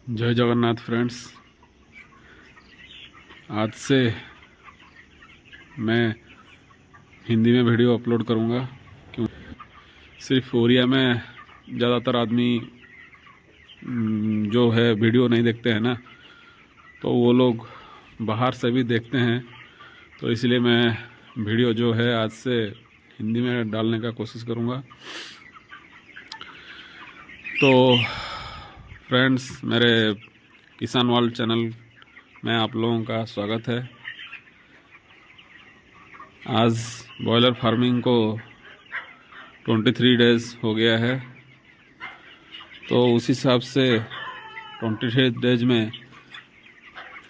जय जगन्नाथ फ्रेंड्स। आज से मैं हिंदी में वीडियो अपलोड करूंगा क्यों सिर्फ ओरिया में ज़्यादातर आदमी जो है वीडियो नहीं देखते हैं ना, तो वो लोग बाहर से भी देखते हैं। तो इसलिए मैं वीडियो जो है आज से हिंदी में डालने का कोशिश करूंगा। तो फ्रेंड्स, मेरे किसान वर्ल्ड चैनल में आप लोगों का स्वागत है। आज बॉयलर फार्मिंग को 23 डेज़ हो गया है, तो उस हिसाब से 23 डेज में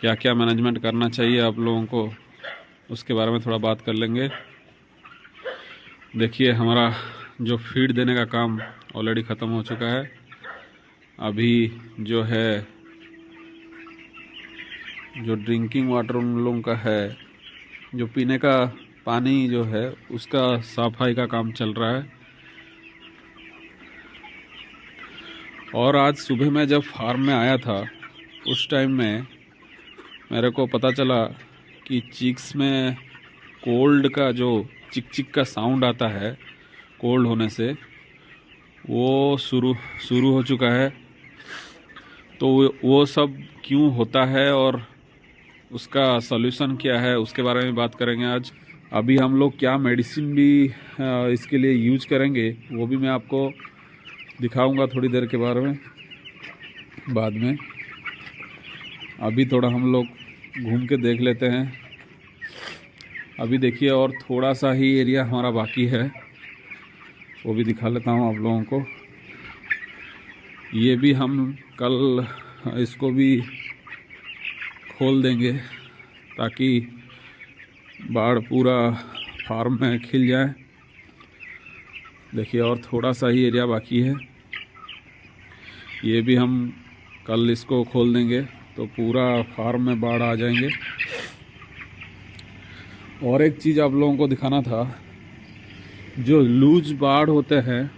क्या क्या मैनेजमेंट करना चाहिए आप लोगों को, उसके बारे में थोड़ा बात कर लेंगे। देखिए, हमारा जो फीड देने का काम ऑलरेडी ख़त्म हो चुका है। अभी जो है जो ड्रिंकिंग वाटर उन लोगों का है, जो पीने का पानी जो है उसका सफाई का काम चल रहा है। और आज सुबह मैं जब फार्म में आया था उस टाइम में मेरे को पता चला कि चिक्स में कोल्ड का जो चिक चिक का साउंड आता है कोल्ड होने से, वो शुरू हो चुका है। तो वो सब क्यों होता है और उसका सॉल्यूशन क्या है, उसके बारे में बात करेंगे आज। अभी हम लोग क्या मेडिसिन भी इसके लिए यूज करेंगे वो भी मैं आपको दिखाऊंगा थोड़ी देर के बारे में बाद में। अभी थोड़ा हम लोग घूम के देख लेते हैं। अभी देखिए, और थोड़ा सा ही एरिया हमारा बाकी है, वो भी दिखा लेता हूँ आप लोगों को। ये भी हम कल इसको भी खोल देंगे ताकि बाढ़ पूरा फार्म में खिल जाए। देखिए, और थोड़ा सा ही एरिया बाकी है। ये भी हम कल इसको खोल देंगे तो पूरा फार्म में बाढ़ आ जाएंगे। और एक चीज़ आप लोगों को दिखाना था, जो लूज बाढ़ होते हैं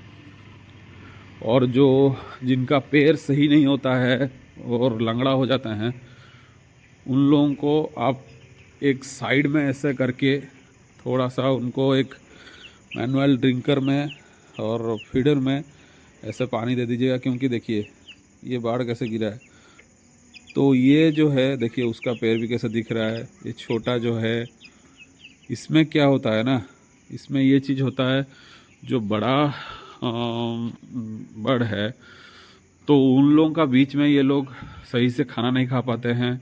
और जो जिनका पैर सही नहीं होता है और लंगड़ा हो जाते हैं, उन लोगों को आप एक साइड में ऐसे करके थोड़ा सा उनको एक मैनुअल ड्रिंकर में और फीडर में ऐसे पानी दे दीजिएगा। क्योंकि देखिए, ये बाढ़ कैसे गिरा है, तो ये जो है देखिए उसका पैर भी कैसे दिख रहा है। ये छोटा जो है, इसमें क्या होता है ना, इसमें ये चीज़ होता है, जो बड़ा बर्ड है तो उन लोगों का बीच में ये लोग सही से खाना नहीं खा पाते हैं,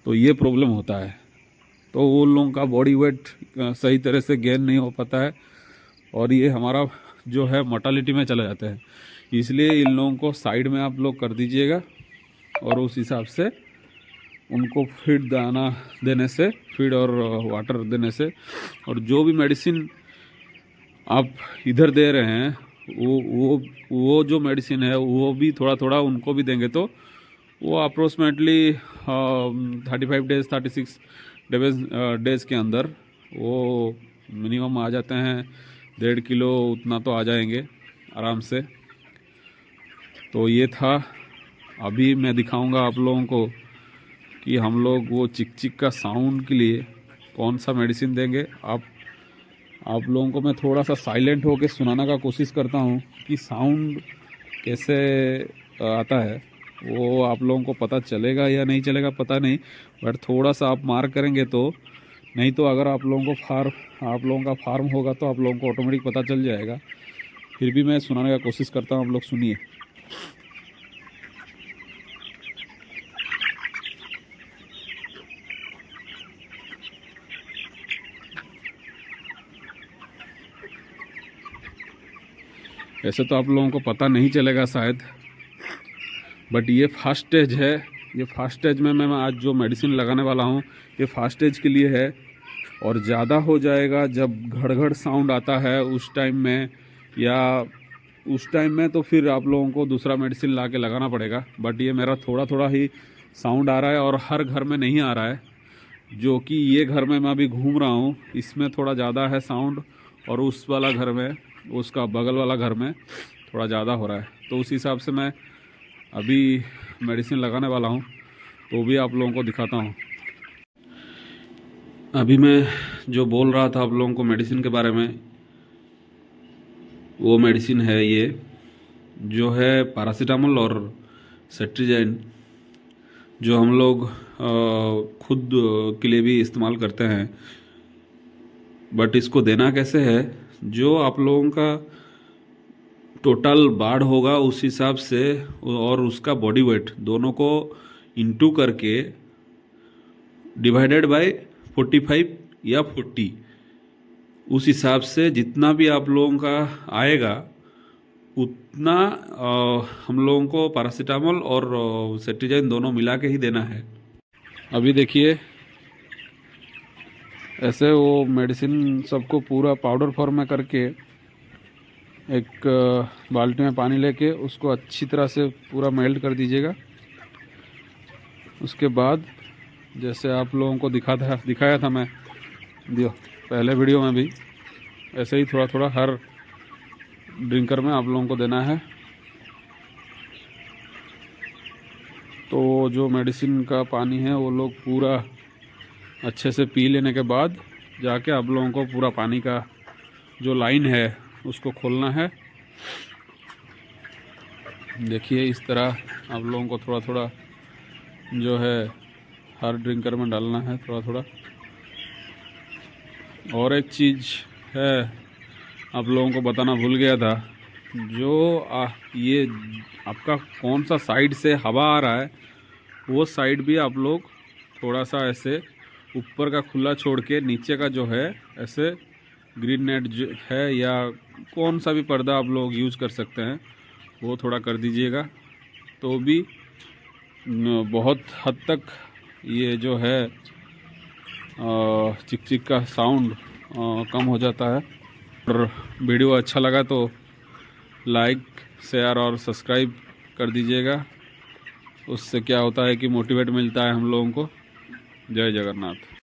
तो ये प्रॉब्लम होता है। तो उन लोगों का बॉडी वेट सही तरह से गेन नहीं हो पाता है और ये हमारा जो है मोर्टालिटी में चले जाते हैं। इसलिए इन लोगों को साइड में आप लोग कर दीजिएगा और उस हिसाब से उनको फीड दाना देने से, फीड और वाटर देने से, और जो भी मेडिसिन आप इधर दे रहे हैं वो जो मेडिसिन है वो भी थोड़ा थोड़ा उनको भी देंगे तो वो अप्रोक्सीमेटली 35 डेज 36 डेज के अंदर वो मिनिमम आ जाते हैं। 1.5 किलो उतना तो आ जाएंगे आराम से। तो ये था। अभी मैं दिखाऊंगा आप लोगों को कि हम लोग वो चिक चिक का साउंड के लिए कौन सा मेडिसिन देंगे। आप लोगों को मैं थोड़ा सा साइलेंट होकर सुनाने का कोशिश करता हूँ कि साउंड कैसे आता है। वो आप लोगों को पता चलेगा या नहीं चलेगा पता नहीं, बट थोड़ा सा आप मार्क करेंगे तो। नहीं तो अगर आप लोगों का फार्म होगा तो आप लोगों को ऑटोमेटिक पता चल जाएगा। फिर भी मैं सुनाने का कोशिश करता हूँ, आप लोग सुनिए। ऐसे तो आप लोगों को पता नहीं चलेगा शायद, बट ये फास्ट स्टेज है। ये फास्ट स्टेज में मैं आज जो मेडिसिन लगाने वाला हूँ ये फास्ट स्टेज के लिए है। और ज़्यादा हो जाएगा जब घड़ साउंड आता है उस टाइम में, या उस टाइम में तो फिर आप लोगों को दूसरा मेडिसिन ला के लगाना पड़ेगा। बट ये मेरा थोड़ा थोड़ा ही साउंड आ रहा है और हर घर में नहीं आ रहा है। जो कि ये घर में मैं अभी घूम रहा हूँ इसमें थोड़ा ज़्यादा है साउंड, और उस वाला घर में, उसका बगल वाला घर में थोड़ा ज़्यादा हो रहा है। तो उस हिसाब से मैं अभी मेडिसिन लगाने वाला हूँ, तो भी आप लोगों को दिखाता हूँ। अभी मैं जो बोल रहा था आप लोगों को मेडिसिन के बारे में, वो मेडिसिन है ये, जो है पैरासीटामोल और सेट्रिजाइन, जो हम लोग खुद के लिए भी इस्तेमाल करते हैं। बट इसको देना कैसे है, जो आप लोगों का टोटल बाढ़ होगा उस हिसाब से, और उसका बॉडी वेट दोनों को इंटू करके डिवाइडेड बाय 45 या 40, उस हिसाब से जितना भी आप लोगों का आएगा उतना हम लोगों को पैरासीटामोल और सेट्रिजाइन दोनों मिला के ही देना है। अभी देखिए ऐसे वो मेडिसिन सबको पूरा पाउडर फॉर्म में करके एक बाल्टी में पानी लेके उसको अच्छी तरह से पूरा मेल्ट कर दीजिएगा। उसके बाद जैसे आप लोगों को दिखाया था मैं पहले वीडियो में भी, ऐसे ही थोड़ा थोड़ा हर ड्रिंकर में आप लोगों को देना है। तो जो मेडिसिन का पानी है वो लोग पूरा अच्छे से पी लेने के बाद जाके आप लोगों को पूरा पानी का जो लाइन है उसको खोलना है। देखिए इस तरह आप लोगों को थोड़ा थोड़ा जो है हर ड्रिंकर में डालना है थोड़ा थोड़ा। और एक चीज़ है आप लोगों को बताना भूल गया था, जो ये आपका कौन सा साइड से हवा आ रहा है वो साइड भी आप लोग थोड़ा सा ऐसे ऊपर का खुला छोड़ के नीचे का जो है ऐसे ग्रीन नेट जो है या कौन सा भी पर्दा आप लोग यूज़ कर सकते हैं वो थोड़ा कर दीजिएगा, तो भी बहुत हद तक ये जो है चिक चिक का साउंड कम हो जाता है। और वीडियो अच्छा लगा तो लाइक शेयर और सब्सक्राइब कर दीजिएगा। उससे क्या होता है कि मोटिवेट मिलता है हम लोगों को। जय जगन्नाथ।